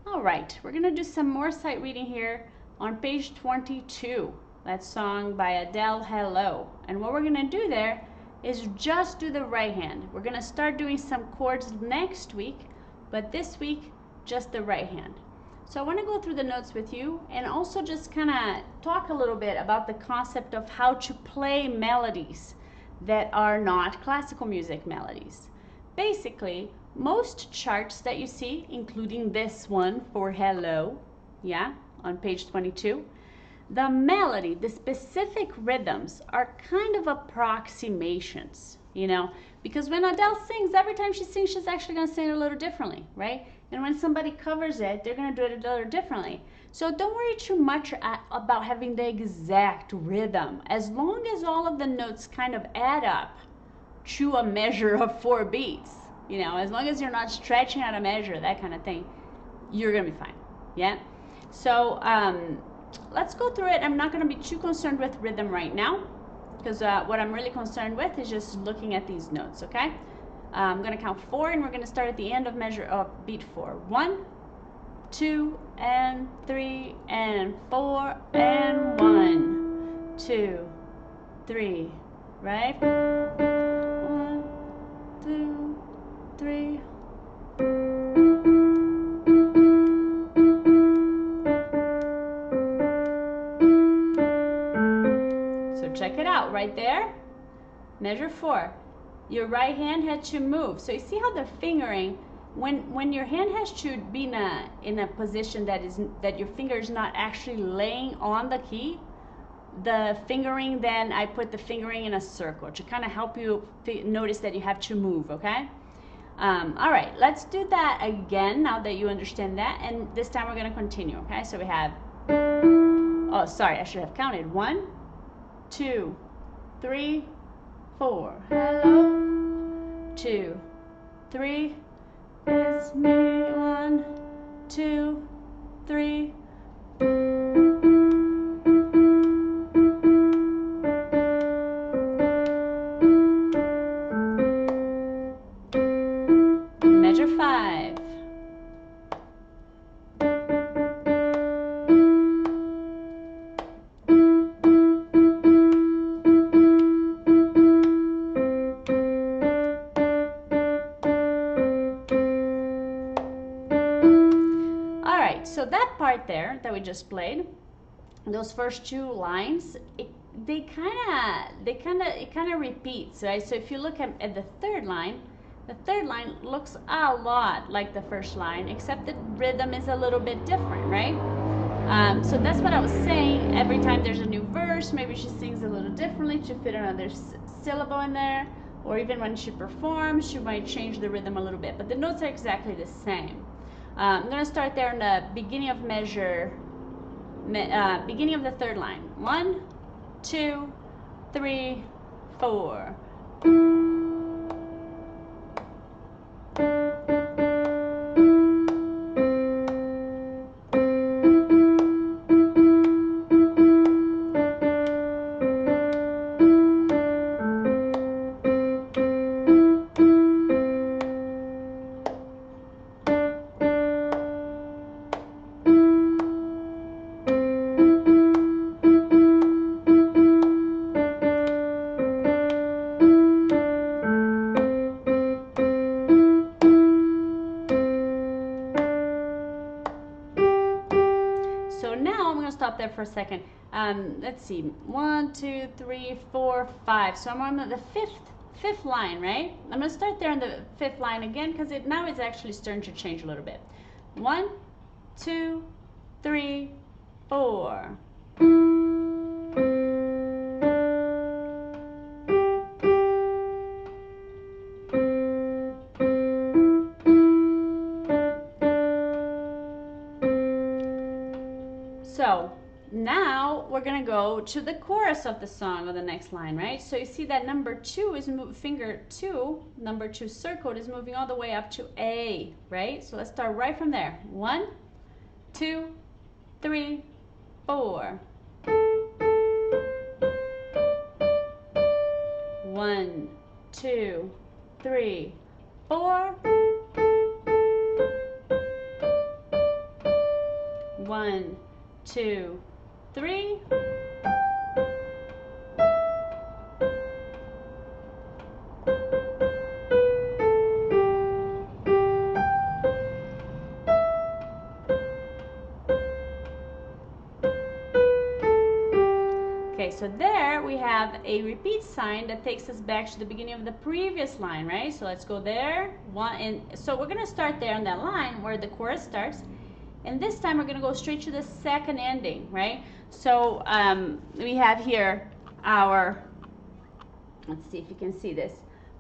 All right, we're gonna do some more sight reading here on page 22. That song by Adele, Hello. And what we're gonna do there is just do the right hand. We're gonna start doing some chords next week, but this week, just the right hand. So I wanna go through the notes with you and also just kinda talk a little bit about the concept of how to play melodies that are not classical music melodies. Basically, most charts that you see, including this one for Hello, yeah, on page 22, the melody, the specific rhythms are kind of approximations, you know, because when Adele sings, every time she sings, she's actually going to sing it a little differently, right? And when somebody covers it, they're going to do it a little differently. So don't worry too much about having the exact rhythm, as long as all of the notes kind of add up to a measure of 4 beats. You know, as long as you're not stretching out a measure, that kind of thing, you're gonna be fine. Yeah. So let's go through it. I'm not gonna be too concerned with rhythm right now, because what I'm really concerned with is just looking at these notes. Okay. I'm gonna count 4, and we're gonna start at the end of measure of beat 4. 1, 2, and 3, and 4, and 1, 2, 3. Right. 1, 2, 3. So check it out right there. Measure 4. Your right hand had to move. So you see how the fingering, when your hand has to be in a position that your finger is not actually laying on the key, the fingering, then I put the fingering in a circle to kind of help you notice that you have to move. Okay. All right, let's do that again now that you understand that, and this time we're going to continue. Okay, so we have, oh sorry, I should have counted. 1, 2, 3, 4. Hello. 2, 3. It's me. 1, 2, 3. Measure 5. All right, so that part there that we just played, those first 2 lines, it kind of repeats, right? So if you look at the third line looks a lot like the first line, except the rhythm is a little bit different, right? So that's what I was saying. Every time there's a new verse, maybe she sings a little differently to fit another syllable in there, or even when she performs, she might change the rhythm a little bit, but the notes are exactly the same. I'm going to start there in the beginning of measure, beginning of the third line. 1, 2, 3, 4. So now I'm going to stop there for a second. Let's see, 1, 2, 3, 4, 5. So I'm on the fifth line, right? I'm going to start there on the 5th line again, because now it's actually starting to change a little bit. 1, 2, 3, 4. So now we're gonna go to the chorus of the song on the next line, right? So you see that number 2 is finger 2, number 2 circled, is moving all the way up to A, right? So let's start right from there. 1, 2, 3, 4. 1, 2, 3, 4. 1, 2, 3. Okay, so there we have a repeat sign that takes us back to the beginning of the previous line, right? So let's go there. So we're gonna start there on that line where the chorus starts, and this time we're gonna go straight to the second ending, right? So we have here our, let's see if you can see this.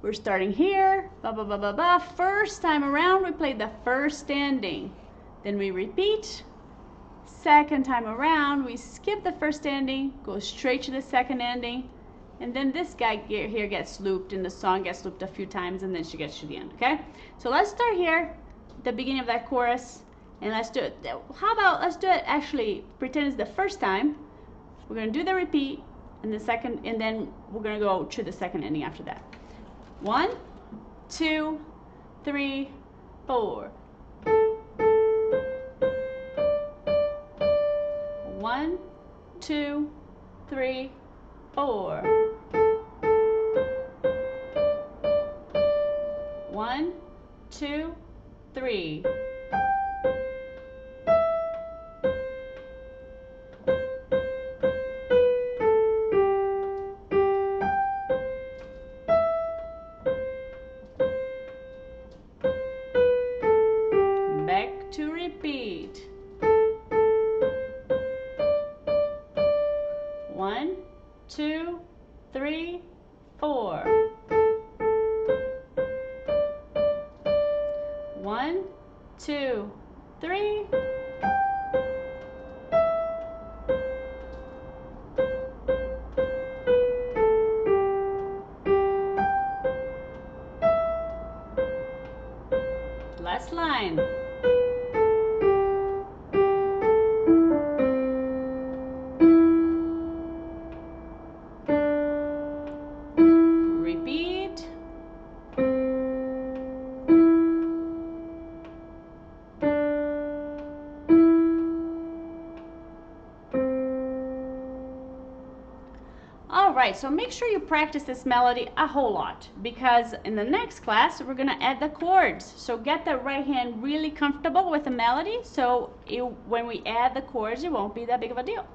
We're starting here, ba ba ba ba ba. First time around, we played the first ending, then we repeat. Second time around, we skip the first ending, go straight to the second ending, and then this guy here gets looped, and the song gets looped a few times, and then she gets to the end, okay? So let's start here, the beginning of that chorus, and let's do it. How about, let's do it actually, pretend it's the first time. We're gonna do the repeat, and the second, and then we're gonna go to the second ending after that. 1, 2, 3, 4. 1, 2, 3, 4. 1, 2, 3. Back to repeat. 1, 2, 3, 4. 1, 2, 3. Last line. Repeat. All right, so make sure you practice this melody a whole lot, because in the next class we're gonna add the chords. So get the right hand really comfortable with the melody, so when we add the chords, it won't be that big of a deal.